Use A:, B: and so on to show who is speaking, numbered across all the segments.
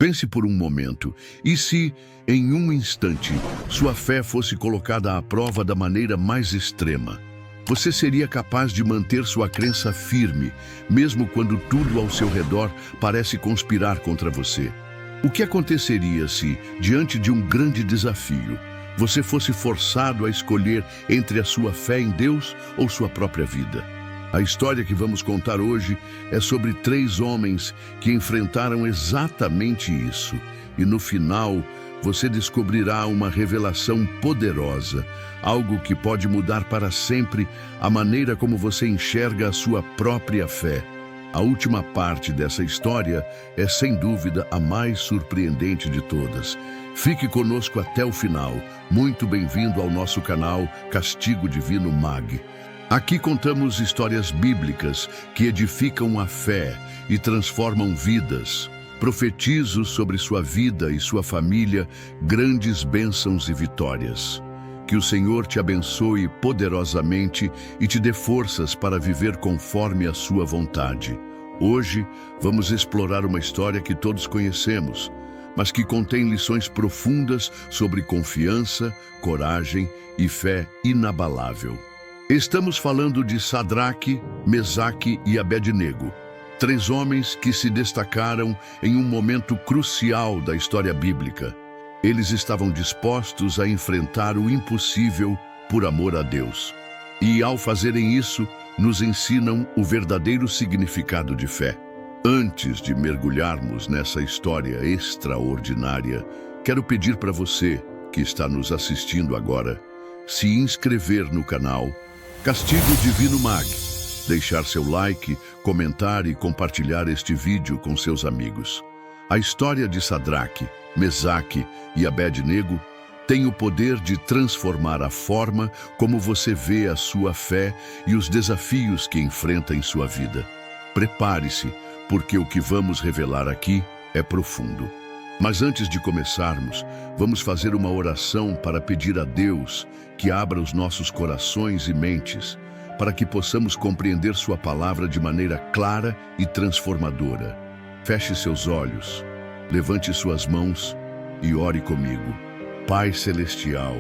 A: Pense por um momento, e se, em um instante, sua fé fosse colocada à prova da maneira mais extrema? Você seria capaz de manter sua crença firme, mesmo quando tudo ao seu redor parece conspirar contra você? O que aconteceria se, diante de um grande desafio, você fosse forçado a escolher entre a sua fé em Deus ou sua própria vida? A história que vamos contar hoje é sobre 3 homens que enfrentaram exatamente isso. E no final, você descobrirá uma revelação poderosa, algo que pode mudar para sempre a maneira como você enxerga a sua própria fé. A última parte dessa história é, sem dúvida, a mais surpreendente de todas. Fique conosco até o final. Muito bem-vindo ao nosso canal Castigo Divino MAG. Aqui contamos histórias bíblicas que edificam a fé e transformam vidas. Profetizo sobre sua vida e sua família grandes bênçãos e vitórias. Que o Senhor te abençoe poderosamente e te dê forças para viver conforme a sua vontade. Hoje vamos explorar uma história que todos conhecemos, mas que contém lições profundas sobre confiança, coragem e fé inabalável. Estamos falando de Sadraque, Mesaque e Abednego, 3 homens que se destacaram em um momento crucial da história bíblica. Eles estavam dispostos a enfrentar o impossível por amor a Deus. E, ao fazerem isso, nos ensinam o verdadeiro significado de fé. Antes de mergulharmos nessa história extraordinária, quero pedir para você, que está nos assistindo agora, se inscrever no canal Castigo Divino MAG, deixar seu like, comentar e compartilhar este vídeo com seus amigos. A história de Sadraque, Mesaque e Abednego tem o poder de transformar a forma como você vê a sua fé e os desafios que enfrenta em sua vida. Prepare-se, porque o que vamos revelar aqui é profundo. Mas antes de começarmos, vamos fazer uma oração para pedir a Deus que abra os nossos corações e mentes, para que possamos compreender sua palavra de maneira clara e transformadora. Feche seus olhos, levante suas mãos e ore comigo. Pai Celestial,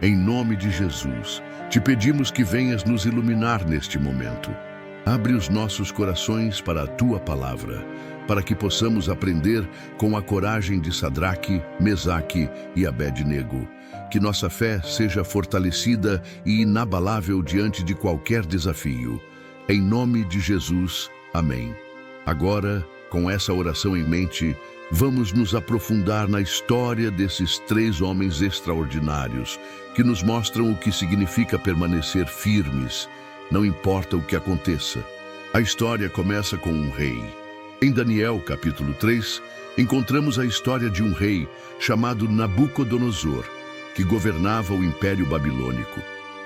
A: em nome de Jesus, te pedimos que venhas nos iluminar neste momento. Abre os nossos corações para a tua palavra, para que possamos aprender com a coragem de Sadraque, Mesaque e Abednego. Que nossa fé seja fortalecida e inabalável diante de qualquer desafio. Em nome de Jesus, amém. Agora, com essa oração em mente, vamos nos aprofundar na história desses 3 homens extraordinários, que nos mostram o que significa permanecer firmes, não importa o que aconteça. A história começa com um rei. Em Daniel, capítulo 3, encontramos a história de um rei chamado Nabucodonosor, que governava o Império Babilônico.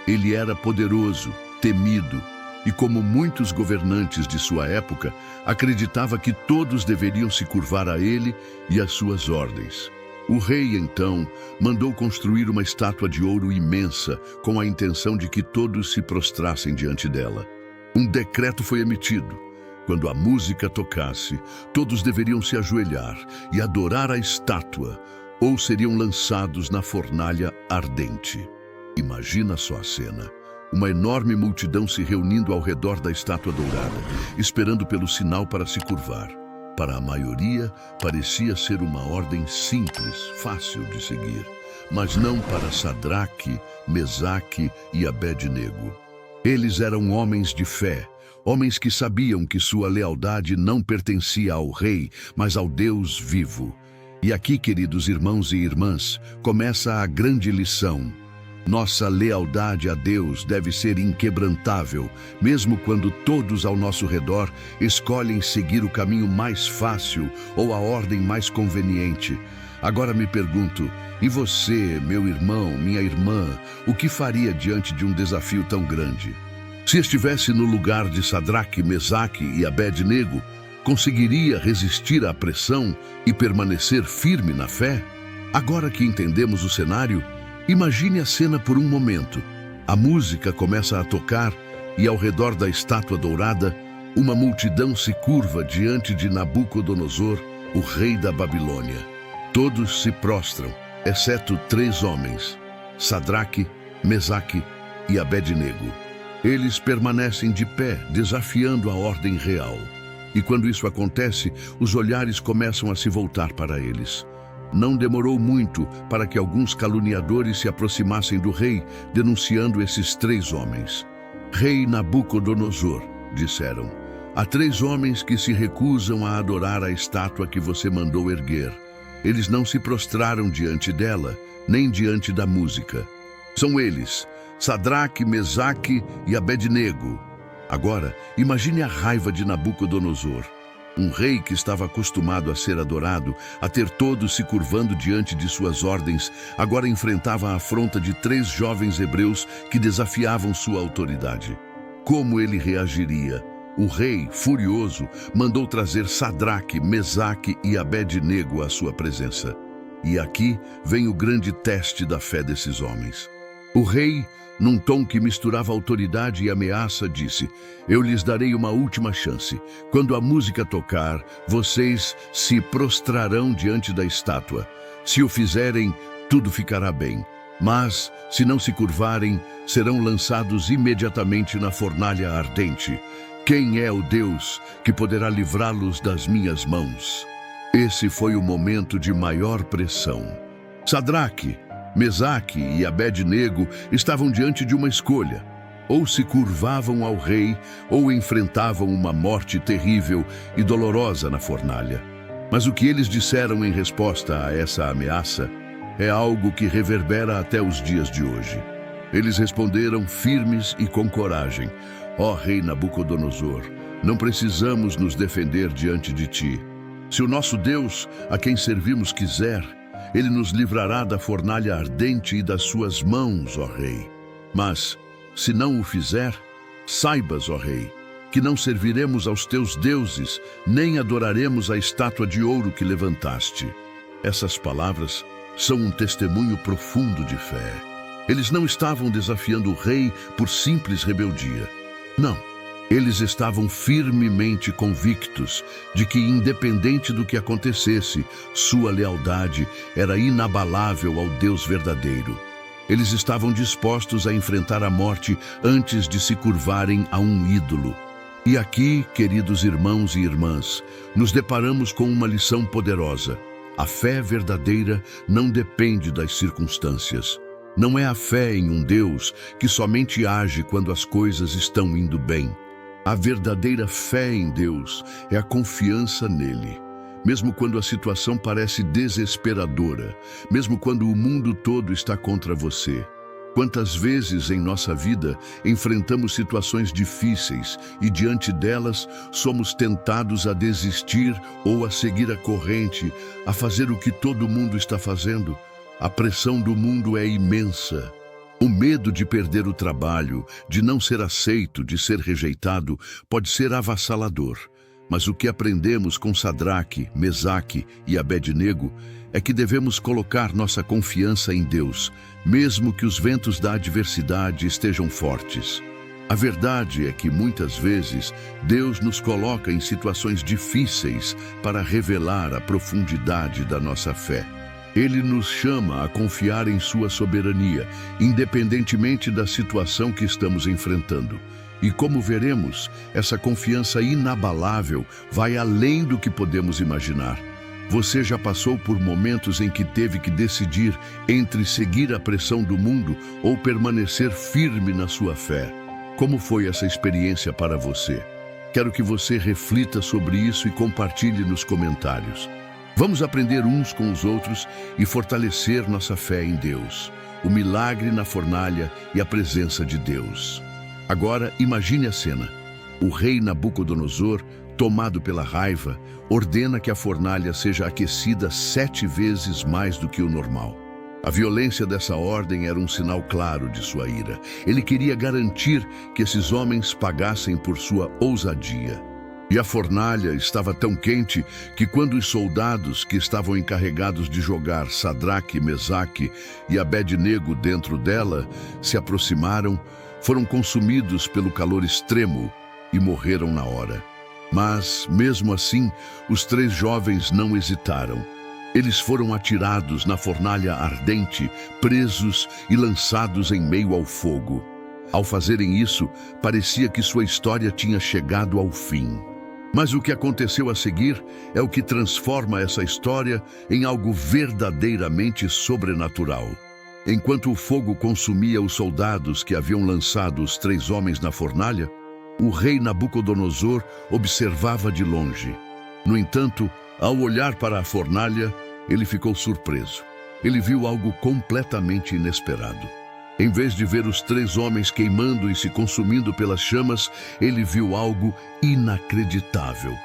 A: Ele era poderoso, temido, e como muitos governantes de sua época, acreditava que todos deveriam se curvar a ele e às suas ordens. O rei, então, mandou construir uma estátua de ouro imensa, com a intenção de que todos se prostrassem diante dela. Um decreto foi emitido. Quando a música tocasse, todos deveriam se ajoelhar e adorar a estátua, ou seriam lançados na fornalha ardente. Imagina só a cena. Uma enorme multidão se reunindo ao redor da estátua dourada, esperando pelo sinal para se curvar. Para a maioria, parecia ser uma ordem simples, fácil de seguir, mas não para Sadraque, Mesaque e Abednego. Eles eram homens de fé, homens que sabiam que sua lealdade não pertencia ao rei, mas ao Deus vivo. E aqui, queridos irmãos e irmãs, começa a grande lição. Nossa lealdade a Deus deve ser inquebrantável, mesmo quando todos ao nosso redor escolhem seguir o caminho mais fácil ou a ordem mais conveniente. Agora me pergunto, e você, meu irmão, minha irmã, o que faria diante de um desafio tão grande? Se estivesse no lugar de Sadraque, Mesaque e Abednego, conseguiria resistir à pressão e permanecer firme na fé? Agora que entendemos o cenário, imagine a cena por um momento. A música começa a tocar e ao redor da estátua dourada, uma multidão se curva diante de Nabucodonosor o rei da Babilônia. Todos se prostram, exceto 3 homens, Sadraque, Mesaque e Abednego. Eles permanecem de pé, desafiando a ordem real. E quando isso acontece, os olhares começam a se voltar para eles. Não demorou muito para que alguns caluniadores se aproximassem do rei, denunciando esses 3 homens. Rei Nabucodonosor, disseram, há 3 homens que se recusam a adorar a estátua que você mandou erguer. Eles não se prostraram diante dela, nem diante da música. São eles, Sadraque, Mesaque e Abednego. Agora, imagine a raiva de Nabucodonosor. Um rei que estava acostumado a ser adorado, a ter todos se curvando diante de suas ordens, agora enfrentava a afronta de 3 jovens hebreus que desafiavam sua autoridade. Como ele reagiria? O rei, furioso, mandou trazer Sadraque, Mesaque e Abednego à sua presença. E aqui vem o grande teste da fé desses homens. O rei, num tom que misturava autoridade e ameaça, disse, eu lhes darei uma última chance. Quando a música tocar, vocês se prostrarão diante da estátua. Se o fizerem, tudo ficará bem. Mas, se não se curvarem, serão lançados imediatamente na fornalha ardente. Quem é o Deus que poderá livrá-los das minhas mãos? Esse foi o momento de maior pressão. Sadraque, Mesaque e Abednego estavam diante de uma escolha. Ou se curvavam ao rei, ou enfrentavam uma morte terrível e dolorosa na fornalha. Mas o que eles disseram em resposta a essa ameaça é algo que reverbera até os dias de hoje. Eles responderam firmes e com coragem, ó rei Nabucodonosor, não precisamos nos defender diante de ti. Se o nosso Deus, a quem servimos, quiser, ele nos livrará da fornalha ardente e das suas mãos, ó rei. Mas, se não o fizer, saibas, ó rei, que não serviremos aos teus deuses, nem adoraremos a estátua de ouro que levantaste. Essas palavras são um testemunho profundo de fé. Eles não estavam desafiando o rei por simples rebeldia. Não. Eles estavam firmemente convictos de que, independente do que acontecesse, sua lealdade era inabalável ao Deus verdadeiro. Eles estavam dispostos a enfrentar a morte antes de se curvarem a um ídolo. E aqui, queridos irmãos e irmãs, nos deparamos com uma lição poderosa. A fé verdadeira não depende das circunstâncias. Não é a fé em um Deus que somente age quando as coisas estão indo bem. A verdadeira fé em Deus é a confiança nele. Mesmo quando a situação parece desesperadora, mesmo quando o mundo todo está contra você. Quantas vezes em nossa vida enfrentamos situações difíceis e diante delas somos tentados a desistir ou a seguir a corrente, a fazer o que todo mundo está fazendo? A pressão do mundo é imensa. O medo de perder o trabalho, de não ser aceito, de ser rejeitado, pode ser avassalador. Mas o que aprendemos com Sadraque, Mesaque e Abednego é que devemos colocar nossa confiança em Deus, mesmo que os ventos da adversidade estejam fortes. A verdade é que muitas vezes Deus nos coloca em situações difíceis para revelar a profundidade da nossa fé. Ele nos chama a confiar em sua soberania, independentemente da situação que estamos enfrentando. E como veremos, essa confiança inabalável vai além do que podemos imaginar. Você já passou por momentos em que teve que decidir entre seguir a pressão do mundo ou permanecer firme na sua fé. Como foi essa experiência para você? Quero que você reflita sobre isso e compartilhe nos comentários. Vamos aprender uns com os outros e fortalecer nossa fé em Deus, o milagre na fornalha e a presença de Deus. Agora, imagine a cena. O rei Nabucodonosor, tomado pela raiva, ordena que a fornalha seja aquecida 7 vezes mais do que o normal. A violência dessa ordem era um sinal claro de sua ira. Ele queria garantir que esses homens pagassem por sua ousadia. E a fornalha estava tão quente que quando os soldados que estavam encarregados de jogar Sadraque, Mesaque e Abednego dentro dela se aproximaram, foram consumidos pelo calor extremo e morreram na hora. Mas, mesmo assim, os 3 jovens não hesitaram. Eles foram atirados na fornalha ardente, presos e lançados em meio ao fogo. Ao fazerem isso, parecia que sua história tinha chegado ao fim. Mas o que aconteceu a seguir é o que transforma essa história em algo verdadeiramente sobrenatural. Enquanto o fogo consumia os soldados que haviam lançado os 3 homens na fornalha, o rei Nabucodonosor observava de longe. No entanto, ao olhar para a fornalha, ele ficou surpreso. Ele viu algo completamente inesperado. Em vez de ver os 3 homens queimando e se consumindo pelas chamas, ele viu algo inacreditável.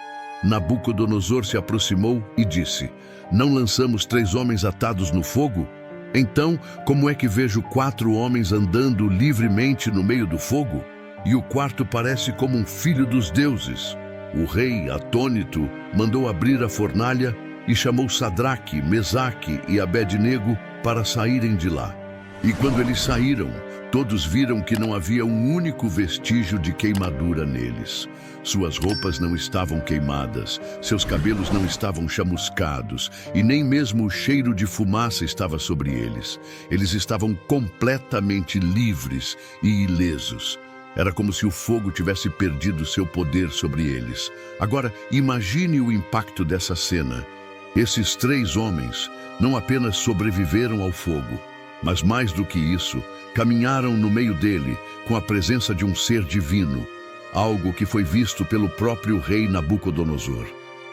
A: Nabucodonosor se aproximou e disse: "Não lançamos 3 homens atados no fogo? Então, como é que vejo 4 homens andando livremente no meio do fogo? E o quarto parece como um filho dos deuses." O rei, atônito, mandou abrir a fornalha e chamou Sadraque, Mesaque e Abednego para saírem de lá. E quando eles saíram, todos viram que não havia um único vestígio de queimadura neles. Suas roupas não estavam queimadas, seus cabelos não estavam chamuscados, e nem mesmo o cheiro de fumaça estava sobre eles. Eles estavam completamente livres e ilesos. Era como se o fogo tivesse perdido seu poder sobre eles. Agora, imagine o impacto dessa cena. Esses 3 homens não apenas sobreviveram ao fogo, mas mais do que isso, caminharam no meio dele com a presença de um ser divino, algo que foi visto pelo próprio rei Nabucodonosor.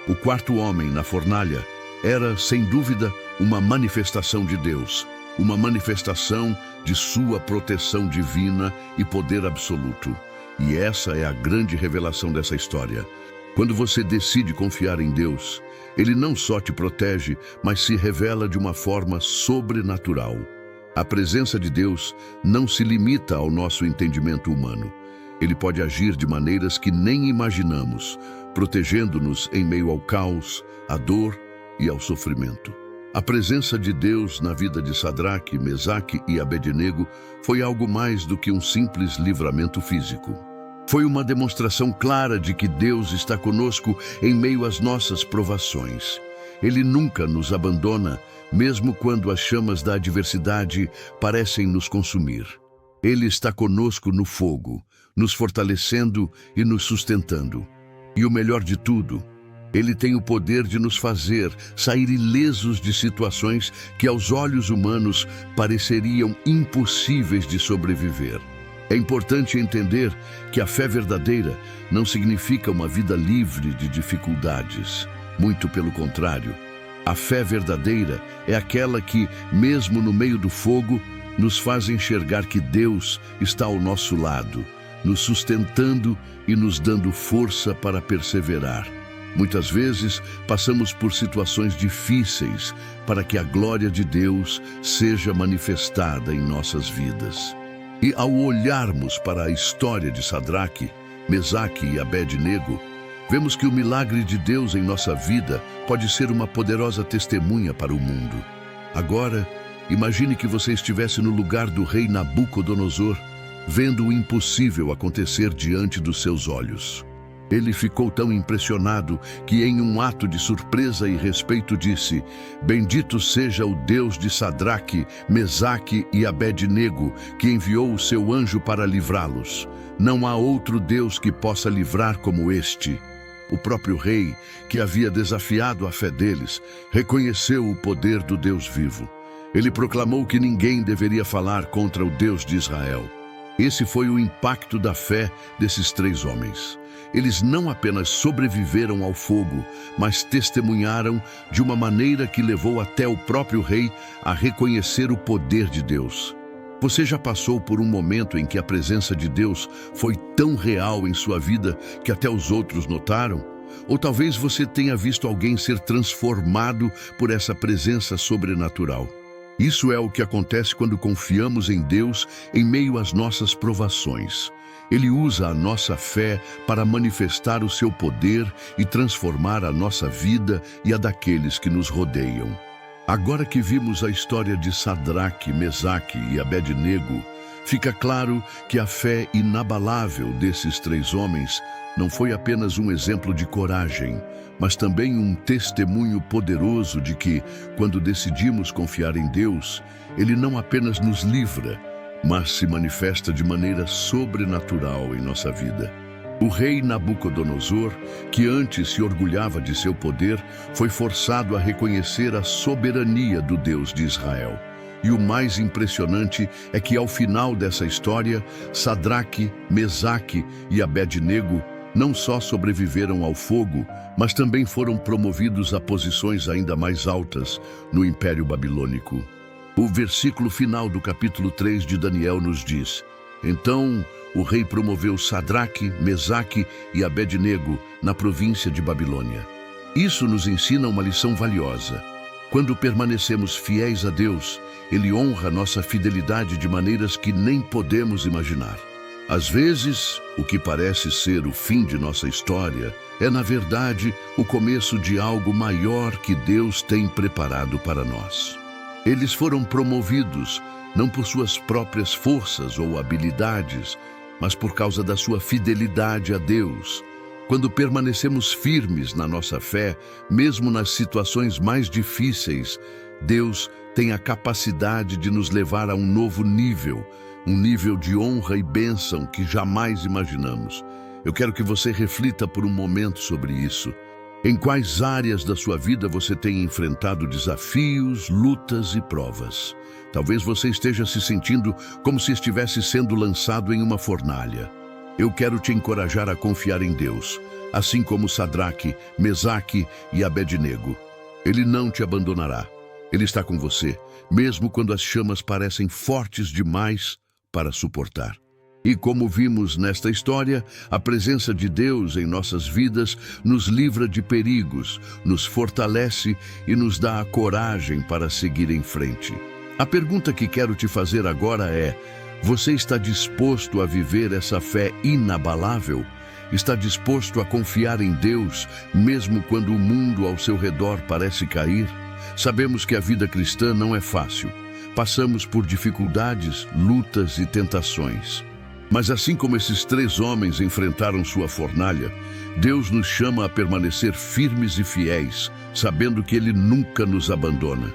A: O quarto homem na fornalha era, sem dúvida, uma manifestação de Deus, uma manifestação de sua proteção divina e poder absoluto. E essa é a grande revelação dessa história. Quando você decide confiar em Deus, Ele não só te protege, mas se revela de uma forma sobrenatural. A presença de Deus não se limita ao nosso entendimento humano. Ele pode agir de maneiras que nem imaginamos, protegendo-nos em meio ao caos, à dor e ao sofrimento. A presença de Deus na vida de Sadraque, Mesaque e Abednego foi algo mais do que um simples livramento físico. Foi uma demonstração clara de que Deus está conosco em meio às nossas provações. Ele nunca nos abandona, mesmo quando as chamas da adversidade parecem nos consumir. Ele está conosco no fogo, nos fortalecendo e nos sustentando. E o melhor de tudo, Ele tem o poder de nos fazer sair ilesos de situações que aos olhos humanos pareceriam impossíveis de sobreviver. É importante entender que a fé verdadeira não significa uma vida livre de dificuldades. Muito pelo contrário. A fé verdadeira é aquela que, mesmo no meio do fogo, nos faz enxergar que Deus está ao nosso lado, nos sustentando e nos dando força para perseverar. Muitas vezes, passamos por situações difíceis para que a glória de Deus seja manifestada em nossas vidas. E ao olharmos para a história de Sadraque, Mesaque e Abednego, vemos que o milagre de Deus em nossa vida pode ser uma poderosa testemunha para o mundo. Agora, imagine que você estivesse no lugar do rei Nabucodonosor, vendo o impossível acontecer diante dos seus olhos. Ele ficou tão impressionado que, em um ato de surpresa e respeito, disse: "Bendito seja o Deus de Sadraque, Mesaque e Abednego, que enviou o seu anjo para livrá-los. Não há outro Deus que possa livrar como este." O próprio rei, que havia desafiado a fé deles, reconheceu o poder do Deus vivo. Ele proclamou que ninguém deveria falar contra o Deus de Israel. Esse foi o impacto da fé desses 3 homens. Eles não apenas sobreviveram ao fogo, mas testemunharam de uma maneira que levou até o próprio rei a reconhecer o poder de Deus. Você já passou por um momento em que a presença de Deus foi tão real em sua vida que até os outros notaram? Ou talvez você tenha visto alguém ser transformado por essa presença sobrenatural. Isso é o que acontece quando confiamos em Deus em meio às nossas provações. Ele usa a nossa fé para manifestar o seu poder e transformar a nossa vida e a daqueles que nos rodeiam. Agora que vimos a história de Sadraque, Mesaque e Abednego, Fica claro que a fé inabalável desses três homens não foi apenas um exemplo de coragem, mas também um testemunho poderoso de que, quando decidimos confiar em Deus, Ele não apenas nos livra, mas se manifesta de maneira sobrenatural em nossa vida. O rei Nabucodonosor, que antes se orgulhava de seu poder, foi forçado a reconhecer a soberania do Deus de Israel. E o mais impressionante é que, ao final dessa história, Sadraque, Mesaque e Abednego não só sobreviveram ao fogo, mas também foram promovidos a posições ainda mais altas no Império Babilônico. O versículo final do capítulo 3 de Daniel nos diz: Então o rei promoveu Sadraque, Mesaque e Abednego na província de Babilônia. Isso nos ensina uma lição valiosa. Quando permanecemos fiéis a Deus, Ele honra nossa fidelidade de maneiras que nem podemos imaginar. Às vezes, o que parece ser o fim de nossa história é, na verdade, o começo de algo maior que Deus tem preparado para nós. Eles foram promovidos não por suas próprias forças ou habilidades, mas por causa da sua fidelidade a Deus. Quando permanecemos firmes na nossa fé, mesmo nas situações mais difíceis, Deus tem a capacidade de nos levar a um novo nível, um nível de honra e bênção que jamais imaginamos. Eu quero que você reflita por um momento sobre isso. Em quais áreas da sua vida você tem enfrentado desafios, lutas e provas? Talvez você esteja se sentindo como se estivesse sendo lançado em uma fornalha. Eu quero te encorajar a confiar em Deus, assim como Sadraque, Mesaque e Abednego. Ele não te abandonará. Ele está com você, mesmo quando as chamas parecem fortes demais para suportar. E como vimos nesta história, a presença de Deus em nossas vidas nos livra de perigos, nos fortalece e nos dá a coragem para seguir em frente. A pergunta que quero te fazer agora é: você está disposto a viver essa fé inabalável? Está disposto a confiar em Deus, mesmo quando o mundo ao seu redor parece cair? Sabemos que a vida cristã não é fácil. Passamos por dificuldades, lutas e tentações. Mas assim como esses três homens enfrentaram sua fornalha, Deus nos chama a permanecer firmes e fiéis, sabendo que Ele nunca nos abandona.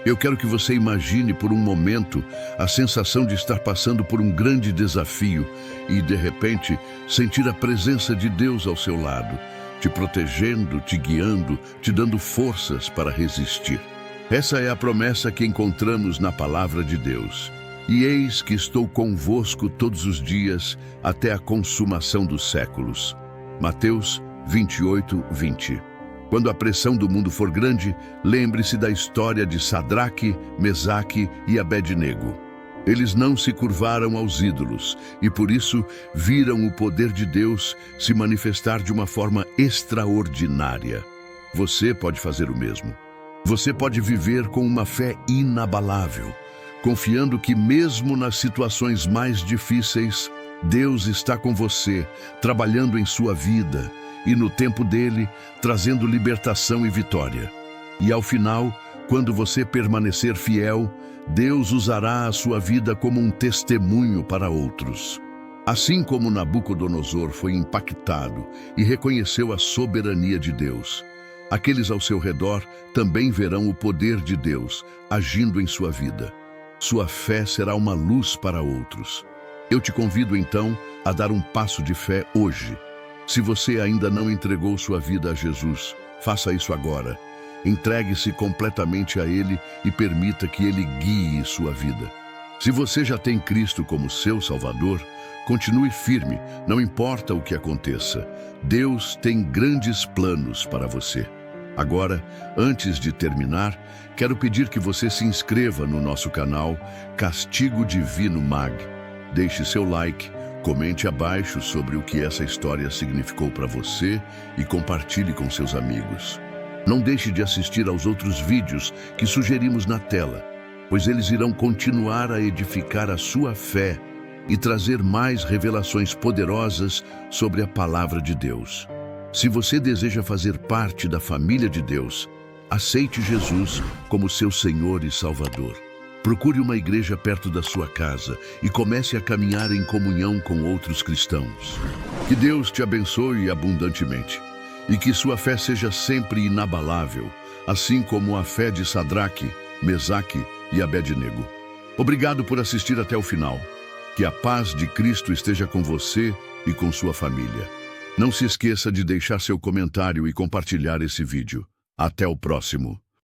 A: Eu quero que você imagine por um momento a sensação de estar passando por um grande desafio e, de repente, sentir a presença de Deus ao seu lado, te protegendo, te guiando, te dando forças para resistir. Essa é a promessa que encontramos na palavra de Deus. E eis que estou convosco todos os dias até a consumação dos séculos. Mateus 28:20. Quando a pressão do mundo for grande, lembre-se da história de Sadraque, Mesaque e Abednego. Eles não se curvaram aos ídolos e, por isso, viram o poder de Deus se manifestar de uma forma extraordinária. Você pode fazer o mesmo. Você pode viver com uma fé inabalável, confiando que mesmo nas situações mais difíceis, Deus está com você, trabalhando em sua vida e no tempo dele, trazendo libertação e vitória. E ao final, quando você permanecer fiel, Deus usará a sua vida como um testemunho para outros. Assim como Nabucodonosor foi impactado e reconheceu a soberania de Deus, aqueles ao seu redor também verão o poder de Deus agindo em sua vida. Sua fé será uma luz para outros. Eu te convido então a dar um passo de fé hoje. Se você ainda não entregou sua vida a Jesus, faça isso agora. Entregue-se completamente a Ele e permita que Ele guie sua vida. Se você já tem Cristo como seu Salvador, continue firme, não importa o que aconteça. Deus tem grandes planos para você. Agora, antes de terminar, quero pedir que você se inscreva no nosso canal Castigo Divino Mag. Deixe seu like, comente abaixo sobre o que essa história significou para você e compartilhe com seus amigos. Não deixe de assistir aos outros vídeos que sugerimos na tela, pois eles irão continuar a edificar a sua fé e trazer mais revelações poderosas sobre a palavra de Deus. Se você deseja fazer parte da família de Deus, aceite Jesus como seu Senhor e Salvador. Procure uma igreja perto da sua casa e comece a caminhar em comunhão com outros cristãos. Que Deus te abençoe abundantemente e que sua fé seja sempre inabalável, assim como a fé de Sadraque, Mesaque e Abednego. Obrigado por assistir até o final. Que a paz de Cristo esteja com você e com sua família. Não se esqueça de deixar seu comentário e compartilhar esse vídeo. Até o próximo.